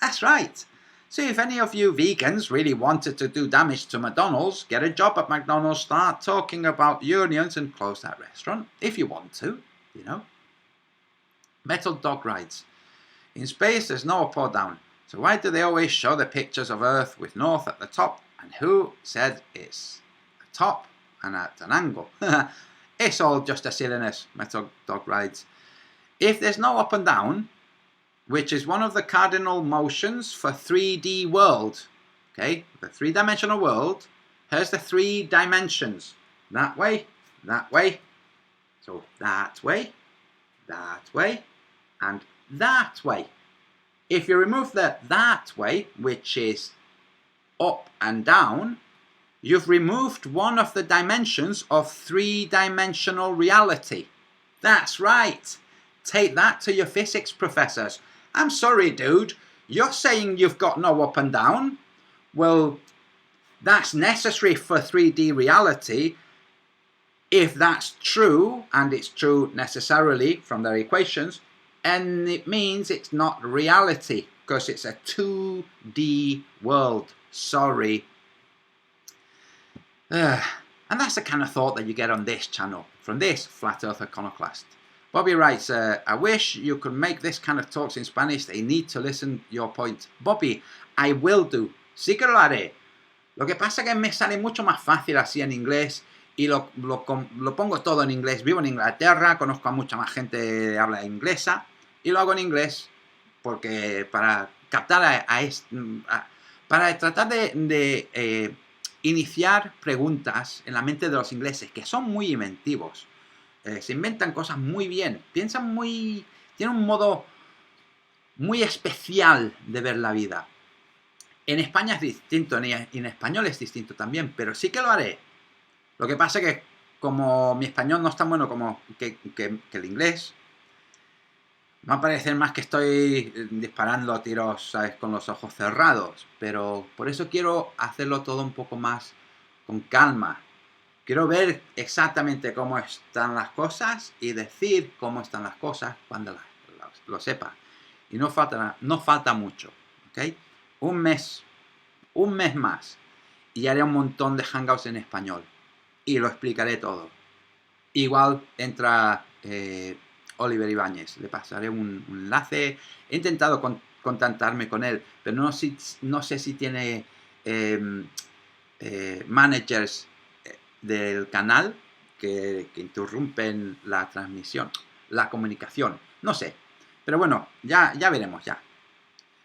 That's right. So if any of you vegans really wanted to do damage to McDonald's, get a job at McDonald's, start talking about unions and close that restaurant, if you want to, you know. Metal dog rides. In space, there's no up or down. So why do they always show the pictures of Earth with North at the top? And who said it's the top and at an angle? It's all just a silliness, Metal dog rides. If there's no up and down, which is one of the cardinal motions for 3D world, okay, the three-dimensional world has the 3 dimensions. That way, so that way, and that way. If you remove the that way, which is up and down, you've removed one of the dimensions of 3-dimensional reality. That's right. Take that to your physics professors. I'm sorry, dude. You're saying you've got no up and down? Well, that's necessary for 3D reality. If that's true, and it's true necessarily from their equations, and it means it's not reality, because it's a 2D world. Sorry. And that's the kind of thought that you get on this channel, from this Flat Earth Iconoclast. Bobby writes, I wish you could make this kind of talks in Spanish. They need to listen your point. Bobby, I will do. Sí que lo haré. Lo que pasa es que me sale mucho más fácil así en inglés y lo pongo todo en inglés. Vivo en Inglaterra, conozco a mucha más gente de habla inglesa y lo hago en inglés porque para captar para tratar de iniciar preguntas en la mente de los ingleses, que son muy inventivos. Se inventan cosas muy bien, piensan muy... tienen un modo muy especial de ver la vida. En España es distinto, y en español es distinto también, pero sí que lo haré. Lo que pasa es que como mi español no es tan bueno como que el inglés, va a parecer más que estoy disparando tiros, ¿sabes?, con los ojos cerrados, pero por eso quiero hacerlo todo un poco más con calma. Quiero ver exactamente cómo están las cosas y decir cómo están las cosas cuando lo sepa. Y no falta mucho, ¿ok? Un mes más, y haré un montón de hangouts en español, y lo explicaré todo. Igual entra Oliver Ibáñez, le pasaré un enlace. He intentado contactarme con él, pero no sé si tiene managers del canal que interrumpen la transmisión, la comunicación, no sé. Pero bueno, ya veremos, ya.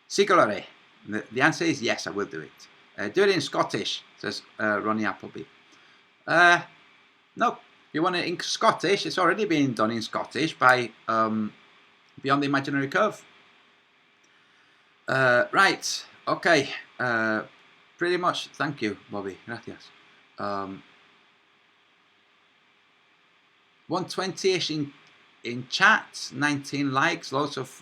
Sí que lo haré. The answer is yes, I will do it. Do it in Scottish, says Ronnie Appleby. No, you want it in Scottish? It's already been done in Scottish by Beyond the Imaginary Curve. Right, okay. Pretty much, thank you, Bobby. Gracias. 120-ish in chat, 19 likes, loads of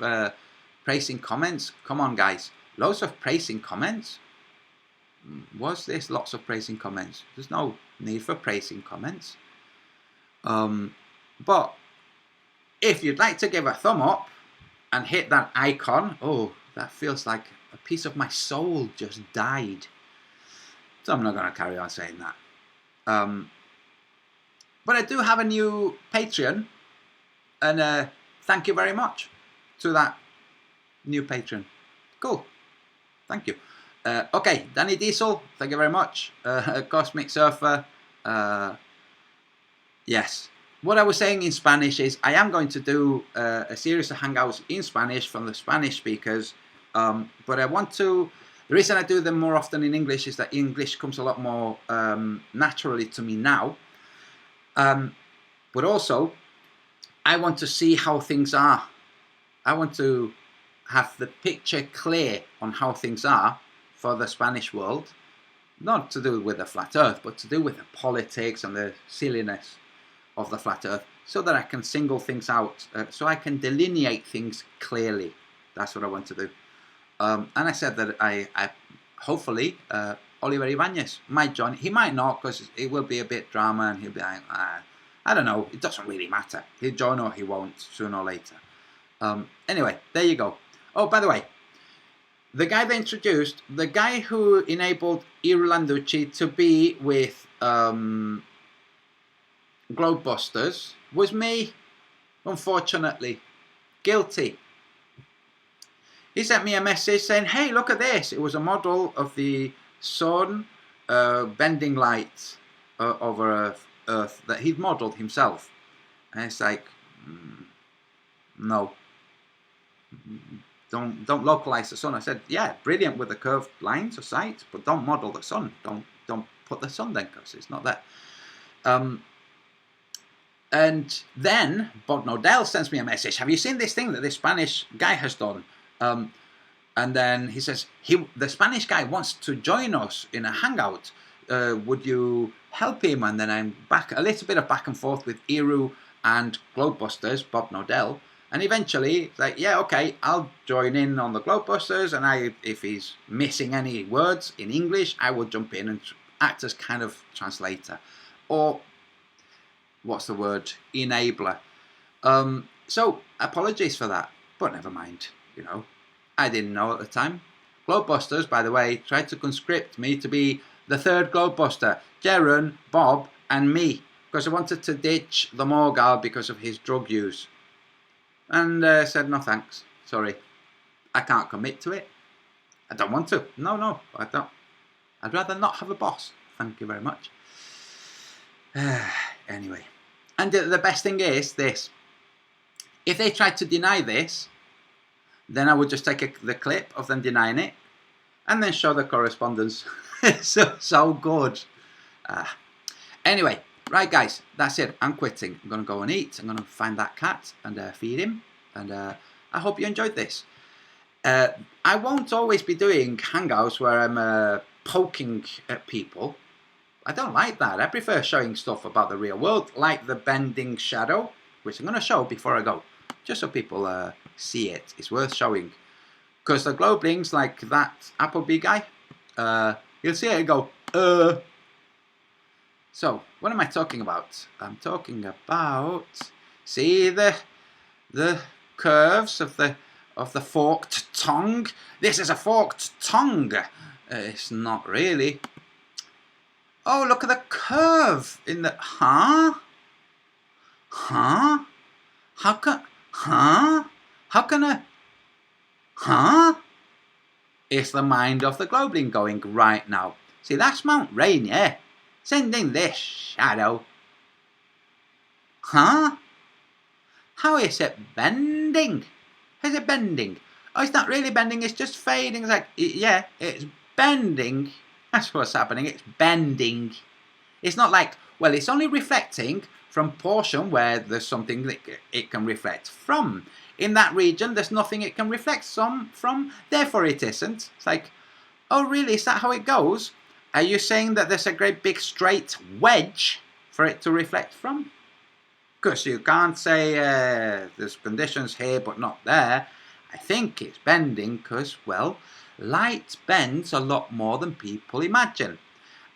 praising comments. Come on, guys. Loads of praising comments? Was this lots of praising comments? There's no need for praising comments. But if you'd like to give a thumb up and hit that icon, oh, that feels like a piece of my soul just died. So I'm not going to carry on saying that. But I do have a new Patreon, and thank you very much to that new patron. Cool. Thank you. Okay, Danny Diesel, thank you very much. Cosmic Surfer, yes. What I was saying in Spanish is I am going to do a series of hangouts in Spanish from the Spanish speakers, but I want to... The reason I do them more often in English is that English comes a lot more naturally to me now. But also, I want to see how things are. I want to have the picture clear on how things are for the Spanish world. Not to do with the flat earth, but to do with the politics and the silliness of the flat earth, so that I can single things out, so I can delineate things clearly. That's what I want to do. And I said that I hopefully Oliver Ibáñez might join. He might not, because it will be a bit drama, and he'll be like, I don't know, it doesn't really matter. He'll join or he won't, sooner or later. Anyway, there you go. Oh, by the way, the guy they introduced, the guy who enabled Iru Landucci to be with Globebusters was me, unfortunately. Guilty. He sent me a message saying, hey, look at this. It was a model of the sun bending light over Earth that he'd modelled himself. And it's like, no. Don't localize the sun. I said, yeah, brilliant with the curved lines of sight, but don't model the sun. Don't put the sun there, because it's not there. And then Bob Nodell sends me a message. Have you seen this thing that this Spanish guy has done? And then he says, the Spanish guy wants to join us in a hangout. Would you help him? And then I'm back, a little bit of back and forth with Iru and Globebusters, Bob Nodell. And eventually, it's like, yeah, okay, I'll join in on the Globebusters. And if he's missing any words in English, I will jump in and act as kind of translator. Or, what's the word? Enabler. So, apologies for that. But never mind, you know. I didn't know at the time. Globebusters, by the way, tried to conscript me to be the third Globebuster. Jaren, Bob, and me. Because I wanted to ditch the Morgal because of his drug use. And said, no thanks. Sorry. I can't commit to it. I don't want to. No, I don't. I'd rather not have a boss. Thank you very much. Anyway. And the best thing is this. If they tried to deny this, then I would just take the clip of them denying it and then show the correspondence. so good. Anyway, right guys, that's it. I'm quitting. I'm going to go and eat. I'm going to find that cat and feed him. And I hope you enjoyed this. I won't always be doing hangouts where I'm poking at people. I don't like that. I prefer showing stuff about the real world, like the bending shadow, which I'm going to show before I go, just so people see it. It's worth showing. Because the Globelings, like that Appleby guy, you'll see it and go, So, what am I talking about? I'm talking about, see the curves of the of the forked tongue. This is a forked tongue. It's not really. Oh, look at the curve in the... Huh? Huh? How can... Huh? How can I... Huh? It's the mind of the Globeling going right now. See, that's Mount Rainier. Sending this shadow. Huh? How is it bending? Is it bending? Oh, it's not really bending, it's just fading. It's like, yeah, it's bending. That's what's happening, it's bending. It's not like, well, it's only reflecting from portion where there's something that it can reflect from. In that region, there's nothing it can reflect from, therefore it isn't. It's like, oh really, is that how it goes? Are you saying that there's a great big straight wedge for it to reflect from? Because you can't say there's conditions here but not there. I think it's bending because, well, light bends a lot more than people imagine.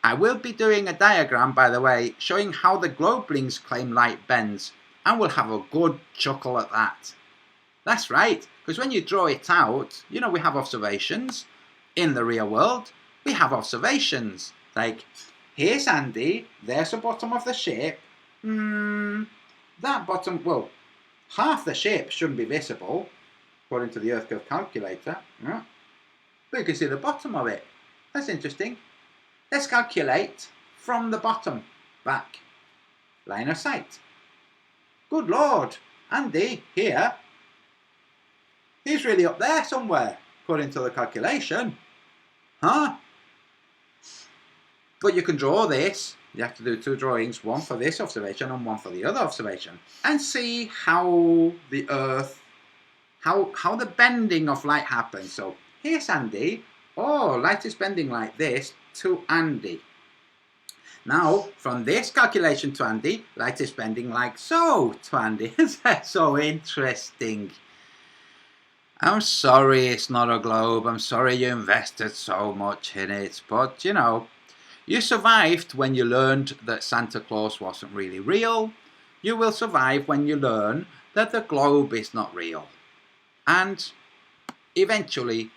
I will be doing a diagram, by the way, showing how the Globelings claim light bends, and we'll have a good chuckle at that. That's right, because when you draw it out, you know, we have observations. In the real world, we have observations. Like, here's Andy, there's the bottom of the ship. That bottom, well, half the ship shouldn't be visible, according to the Earth curve calculator. Yeah. But you can see the bottom of it. That's interesting. Let's calculate from the bottom back. Line of sight. Good Lord, Andy, here, he's really up there somewhere, according to the calculation. Huh? But you can draw this. You have to do two drawings, one for this observation and one for the other observation, and see how the Earth, how the bending of light happens. So here's Andy. Oh, light is bending like this to Andy. Now, from this calculation to Andy, light is bending like so to Andy. That's so interesting. I'm sorry it's not a globe. I'm sorry you invested so much in it. But, you know, you survived when you learned that Santa Claus wasn't really real. You will survive when you learn that the globe is not real. And eventually,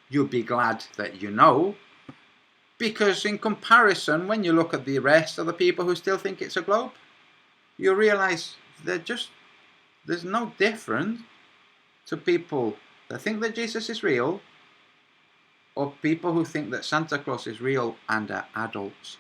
you'll be glad that you know. Because in comparison, when you look at the rest of the people who still think it's a globe, you realize there's no difference to people that think that Jesus is real or people who think that Santa Claus is real and are adults.